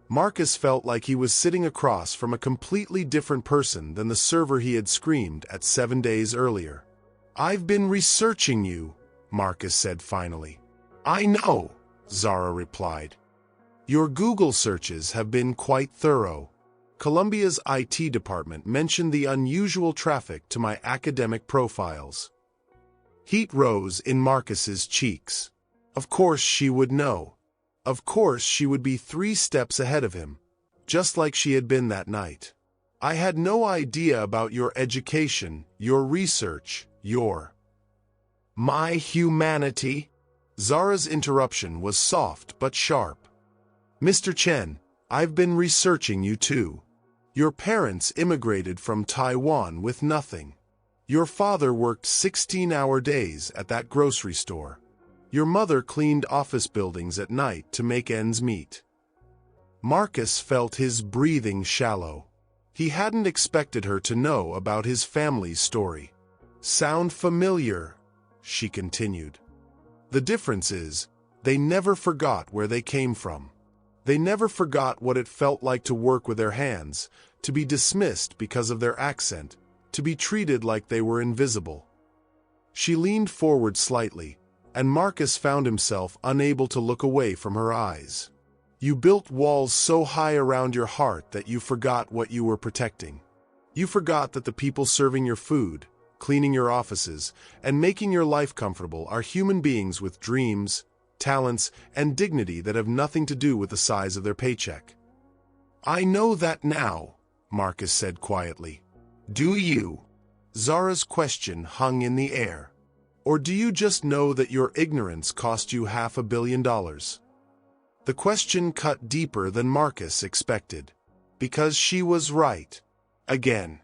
Marcus felt like he was sitting across from a completely different person than the server he had screamed at 7 days earlier. "I've been researching you," Marcus said finally. "I know," Zara replied. "Your Google searches have been quite thorough. Columbia's IT department mentioned the unusual traffic to my academic profiles." Heat rose in Marcus's cheeks. Of course she would know. Of course she would be 3 steps ahead of him, just like she had been that night. "I had no idea about your education, your research, my humanity." Zara's interruption was soft but sharp. "Mr. Chen, I've been researching you too. Your parents immigrated from Taiwan with nothing. Your father worked 16-hour days at that grocery store. Your mother cleaned office buildings at night to make ends meet." Marcus felt his breathing shallow. He hadn't expected her to know about his family's story. "Sound familiar?" she continued. "The difference is, they never forgot where they came from. They never forgot what it felt like to work with their hands, to be dismissed because of their accent, to be treated like they were invisible." She leaned forward slightly, and Marcus found himself unable to look away from her eyes. "You built walls so high around your heart that you forgot what you were protecting. You forgot that the people serving your food, cleaning your offices, and making your life comfortable are human beings with dreams, talents, and dignity that have nothing to do with the size of their paycheck." "I know that now," Marcus said quietly. "Do you?" Zara's question hung in the air. "Or do you just know that your ignorance cost you $500 million?" The question cut deeper than Marcus expected. Because she was right. Again.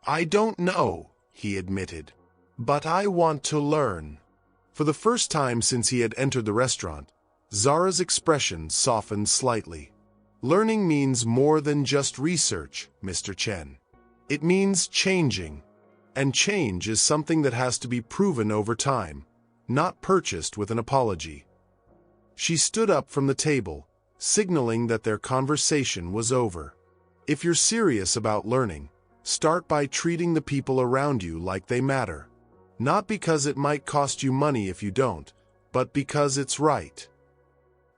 "I don't know," he admitted. "But I want to learn." For the first time since he had entered the restaurant, Zara's expression softened slightly. "Learning means more than just research, Mr. Chen. It means changing. And change is something that has to be proven over time, not purchased with an apology." She stood up from the table, signaling that their conversation was over. "If you're serious about learning, start by treating the people around you like they matter. Not because it might cost you money if you don't, but because it's right."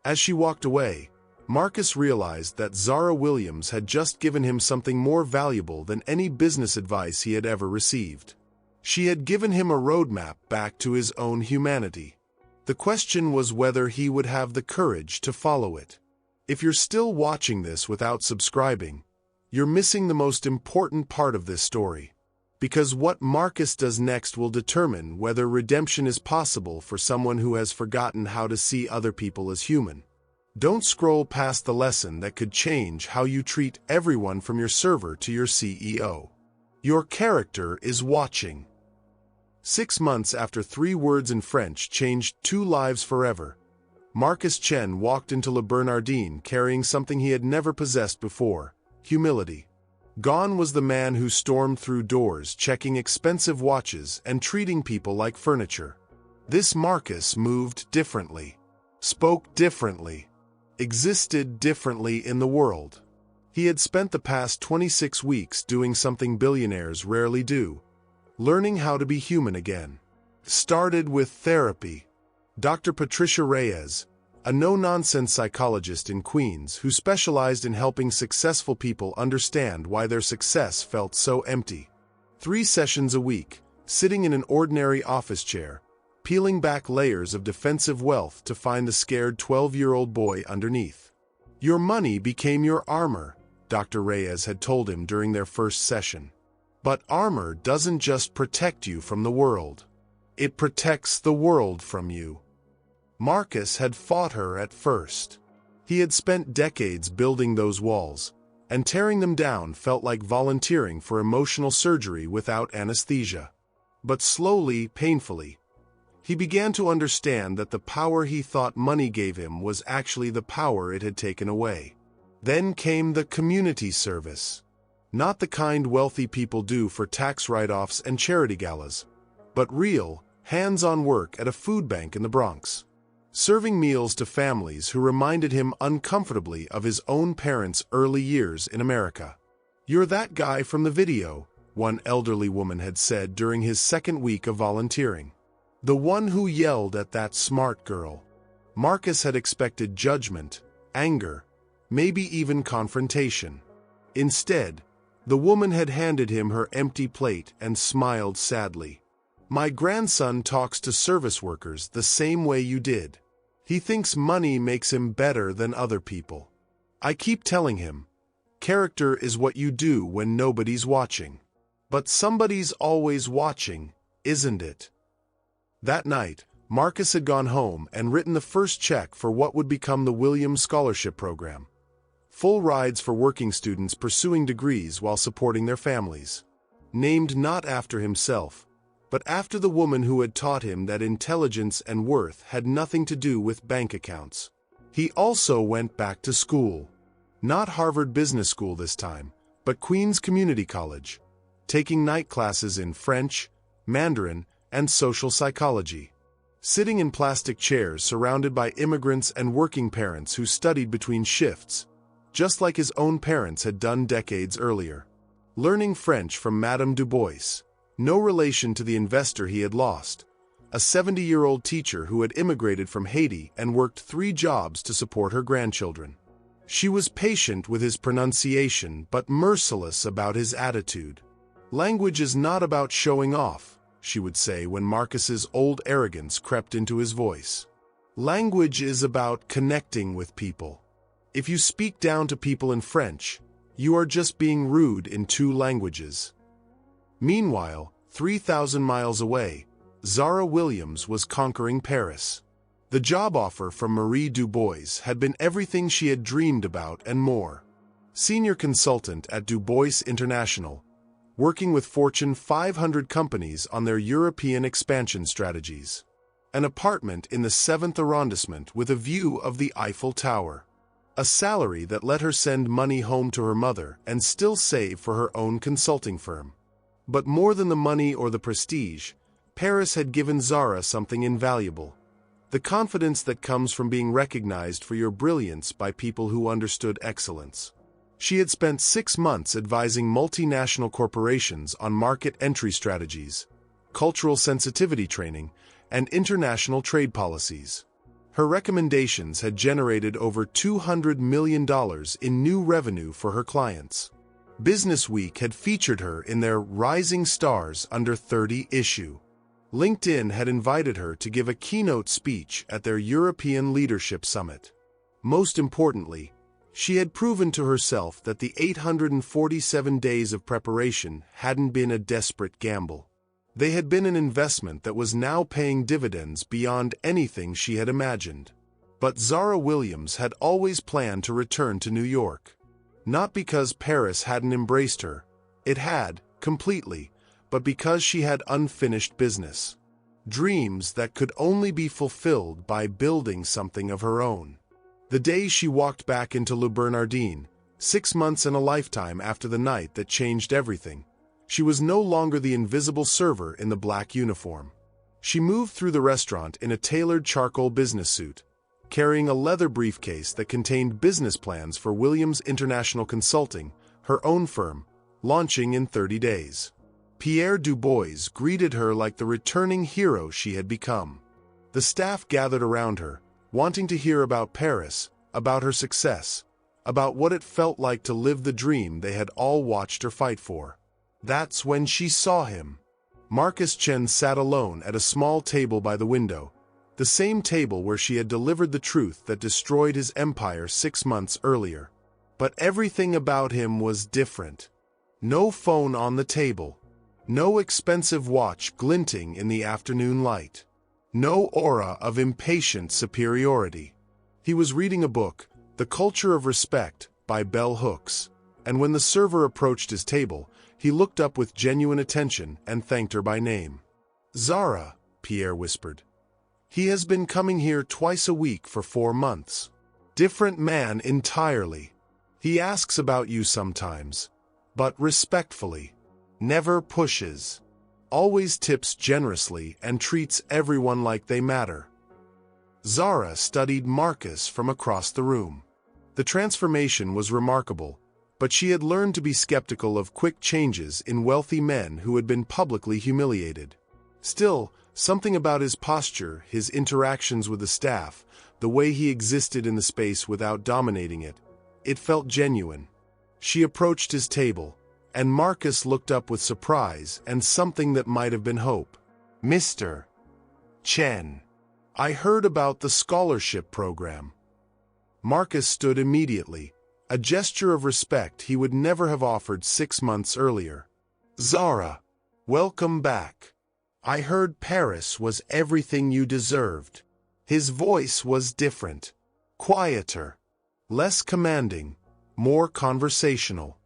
As she walked away, Marcus realized that Zara Williams had just given him something more valuable than any business advice he had ever received. She had given him a roadmap back to his own humanity. The question was whether he would have the courage to follow it. If you're still watching this without subscribing, you're missing the most important part of this story. Because what Marcus does next will determine whether redemption is possible for someone who has forgotten how to see other people as human. Don't scroll past the lesson that could change how you treat everyone from your server to your CEO. Your character is watching. 6 months after 3 words in French changed 2 lives forever, Marcus Chen walked into Le Bernardin carrying something he had never possessed before: humility. Gone was the man who stormed through doors, checking expensive watches and treating people like furniture. This Marcus moved differently, spoke differently, existed differently in the world. He had spent the past 26 weeks doing something billionaires rarely do: learning how to be human again. Started with therapy. Dr. Patricia Reyes, a no-nonsense psychologist in Queens who specialized in helping successful people understand why their success felt so empty. 3 sessions a week, sitting in an ordinary office chair, peeling back layers of defensive wealth to find the scared 12-year-old boy underneath. Your money became your armor, Dr. Reyes had told him during their first session. But armor doesn't just protect you from the world. It protects the world from you. Marcus had fought her at first. He had spent decades building those walls, and tearing them down felt like volunteering for emotional surgery without anesthesia. But slowly, painfully, he began to understand that the power he thought money gave him was actually the power it had taken away. Then came the community service. Not the kind wealthy people do for tax write-offs and charity galas, but real, hands-on work at a food bank in the Bronx, serving meals to families who reminded him uncomfortably of his own parents' early years in America. "You're that guy from the video," one elderly woman had said during his second week of volunteering. "The one who yelled at that smart girl." Marcus had expected judgment, anger, maybe even confrontation. Instead, the woman had handed him her empty plate and smiled sadly. "My grandson talks to service workers the same way you did. He thinks money makes him better than other people. I keep telling him, character is what you do when nobody's watching. But somebody's always watching, isn't it?" That night, Marcus had gone home and written the first check for what would become the Williams Scholarship Program. Full rides for working students pursuing degrees while supporting their families. Named not after himself, but after the woman who had taught him that intelligence and worth had nothing to do with bank accounts. He also went back to school. Not Harvard Business School this time, but Queens Community College, taking night classes in French, Mandarin, and social psychology. Sitting in plastic chairs surrounded by immigrants and working parents who studied between shifts, just like his own parents had done decades earlier. Learning French from Madame Du Bois, no relation to the investor he had lost, a 70-year-old teacher who had immigrated from Haiti and worked 3 jobs to support her grandchildren. She was patient with his pronunciation but merciless about his attitude. "Language is not about showing off," she would say when Marcus's old arrogance crept into his voice. "Language is about connecting with people. If you speak down to people in French, you are just being rude in 2 languages." Meanwhile, 3,000 miles away, Zara Williams was conquering Paris. The job offer from Marie Du Bois had been everything she had dreamed about and more. Senior consultant at Du Bois International, working with Fortune 500 companies on their European expansion strategies. An apartment in the 7th arrondissement with a view of the Eiffel Tower. A salary that let her send money home to her mother and still save for her own consulting firm. But more than the money or the prestige, Paris had given Zara something invaluable: the confidence that comes from being recognized for your brilliance by people who understood excellence. She had spent 6 months advising multinational corporations on market entry strategies, cultural sensitivity training, and international trade policies. Her recommendations had generated over $200 million in new revenue for her clients. Business Week had featured her in their Rising Stars Under 30 issue. LinkedIn had invited her to give a keynote speech at their European Leadership Summit. Most importantly, she had proven to herself that the 847 days of preparation hadn't been a desperate gamble. They had been an investment that was now paying dividends beyond anything she had imagined. But Zara Williams had always planned to return to New York. Not because Paris hadn't embraced her, it had, completely, but because she had unfinished business. dreams that could only be fulfilled by building something of her own. The day she walked back into Le Bernardin, 6 months and a lifetime after the night that changed everything, she was no longer the invisible server in the black uniform. She moved through the restaurant in a tailored charcoal business suit, carrying a leather briefcase that contained business plans for Williams International Consulting, her own firm, launching in 30 days. Pierre Dubois greeted her like the returning hero she had become. The staff gathered around her, wanting to hear about Paris, about her success, about what it felt like to live the dream they had all watched her fight for. That's when she saw him. Marcus Chen sat alone at a small table by the window, the same table where she had delivered the truth that destroyed his empire 6 months earlier. But everything about him was different. No phone on the table. No expensive watch glinting in the afternoon light. No aura of impatient superiority. He was reading a book, The Culture of Respect, by Bell Hooks, and when the server approached his table, he looked up with genuine attention and thanked her by name. "Zara," Pierre whispered. "He has been coming here twice a week for 4 months. Different man entirely. He asks about you sometimes, but respectfully. Never pushes. Always tips generously and treats everyone like they matter." Zara studied Marcus from across the room. The transformation was remarkable, but she had learned to be skeptical of quick changes in wealthy men who had been publicly humiliated. Still, something about his posture, his interactions with the staff, the way he existed in the space without dominating it, it felt genuine. She approached his table, and Marcus looked up with surprise and something that might have been hope. "Mr. Chen, I heard about the scholarship program." Marcus stood immediately, a gesture of respect he would never have offered 6 months earlier. "Zara, welcome back. I heard Paris was everything you deserved." His voice was different, quieter, less commanding, more conversational.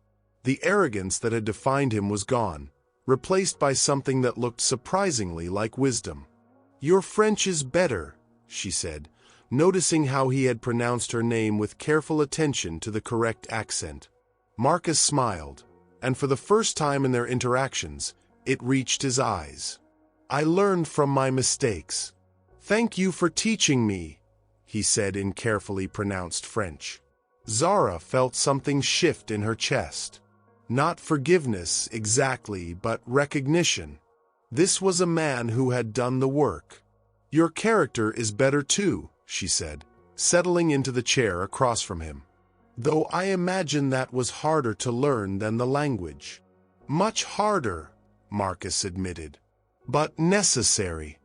The arrogance that had defined him was gone, replaced by something that looked surprisingly like wisdom. "Your French is better," she said, noticing how he had pronounced her name with careful attention to the correct accent. Marcus smiled, and for the first time in their interactions, it reached his eyes. "I learned from my mistakes. Thank you for teaching me," he said in carefully pronounced French. Zara felt something shift in her chest. Not forgiveness exactly, but recognition. This was a man who had done the work. "Your character is better too," she said, settling into the chair across from him. "Though I imagine that was harder to learn than the language." "Much harder," Marcus admitted. "But necessary.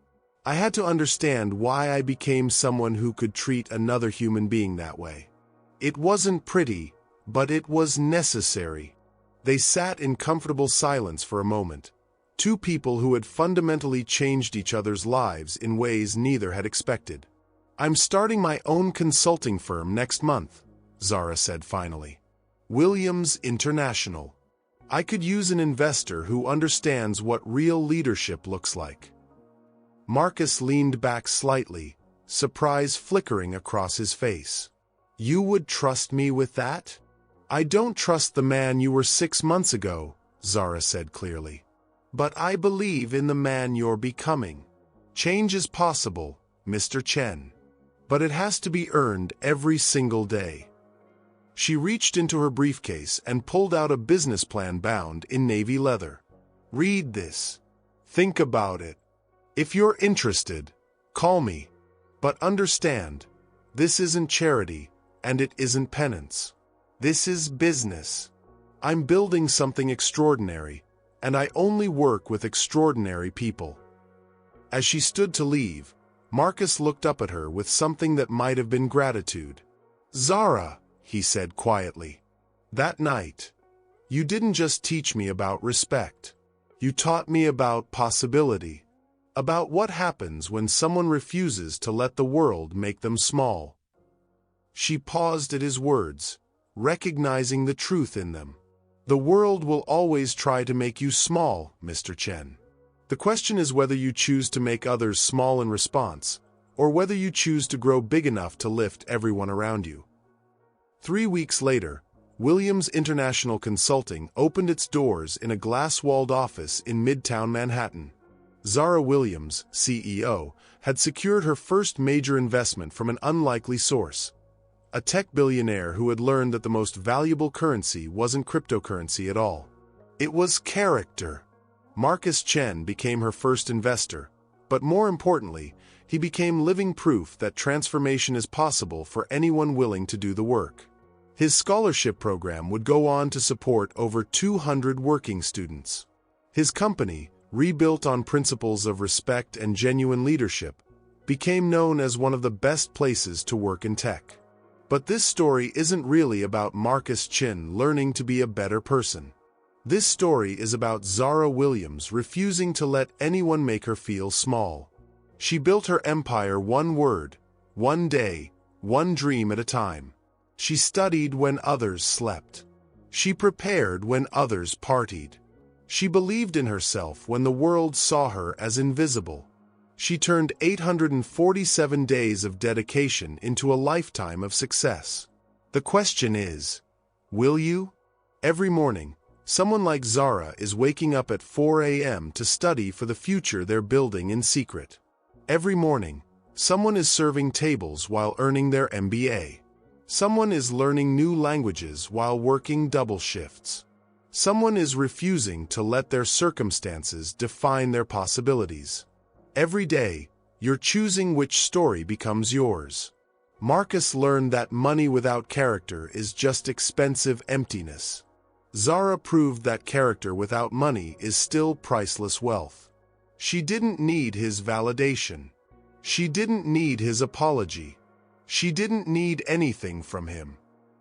I had to understand why I became someone who could treat another human being that way. It wasn't pretty, but it was necessary." They sat in comfortable silence for a moment, two people who had fundamentally changed each other's lives in ways neither had expected. "I'm starting my own consulting firm next month," Zara said finally. "Williams International. I could use an investor who understands what real leadership looks like." Marcus leaned back slightly, surprise flickering across his face. "You would trust me with that?" "I don't trust the man you were 6 months ago," Zara said clearly. "But I believe in the man you're becoming. Change is possible, Mr. Chen. But it has to be earned every single day." She reached into her briefcase and pulled out a business plan bound in navy leather. "Read this. Think about it. If you're interested, call me. But understand, this isn't charity, and it isn't penance. This is business. I'm building something extraordinary, and I only work with extraordinary people." As she stood to leave, Marcus looked up at her with something that might have been gratitude. "Zara," he said quietly, "that night, you didn't just teach me about respect. You taught me about possibility, about what happens when someone refuses to let the world make them small." She paused at his words, recognizing the truth in them. "The world will always try to make you small, Mr. Chen. The question is whether you choose to make others small in response, or whether you choose to grow big enough to lift everyone around you. 3 weeks later, Williams International Consulting opened its doors in a glass-walled office in Midtown Manhattan. Zara Williams, CEO, had secured her first major investment from an unlikely source, a tech billionaire who had learned that the most valuable currency wasn't cryptocurrency at all. It was character. Marcus Chen became her first investor, but more importantly, he became living proof that transformation is possible for anyone willing to do the work. His scholarship program would go on to support over 200 working students. His company, rebuilt on principles of respect and genuine leadership, became known as one of the best places to work in tech. But this story isn't really about Marcus Chen learning to be a better person. This story is about Zara Williams refusing to let anyone make her feel small. She built her empire one word, one day, one dream at a time. She studied when others slept. She prepared when others partied. She believed in herself when the world saw her as invisible. She turned 847 days of dedication into a lifetime of success. The question is, will you? Every morning, someone like Zara is waking up at 4 a.m. to study for the future they're building in secret. Every morning, someone is serving tables while earning their MBA. Someone is learning new languages while working double shifts. Someone is refusing to let their circumstances define their possibilities. Every day, you're choosing which story becomes yours. Marcus learned that money without character is just expensive emptiness. Zara proved that character without money is still priceless wealth. She didn't need his validation. She didn't need his apology. She didn't need anything from him.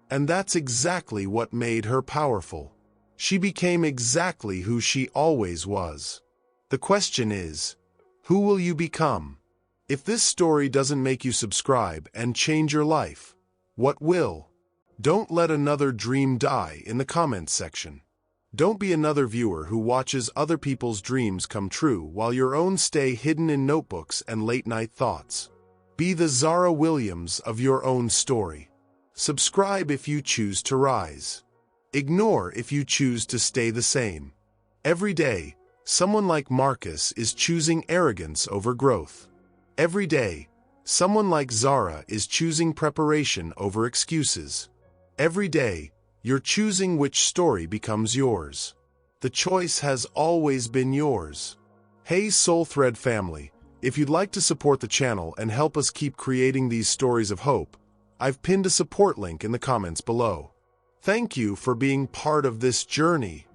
And that's exactly what made her powerful. She became exactly who she always was. The question is, who will you become? If this story doesn't make you subscribe and change your life, what will? Don't let another dream die in the comments section. Don't be another viewer who watches other people's dreams come true while your own stay hidden in notebooks and late-night thoughts. Be the Zara Williams of your own story. Subscribe if you choose to rise. Ignore if you choose to stay the same. Every day, someone like Marcus is choosing arrogance over growth. Every day, someone like Zara is choosing preparation over excuses. Every day, you're choosing which story becomes yours. The choice has always been yours. Hey SoulThread family, if you'd like to support the channel and help us keep creating these stories of hope, I've pinned a support link in the comments below. Thank you for being part of this journey.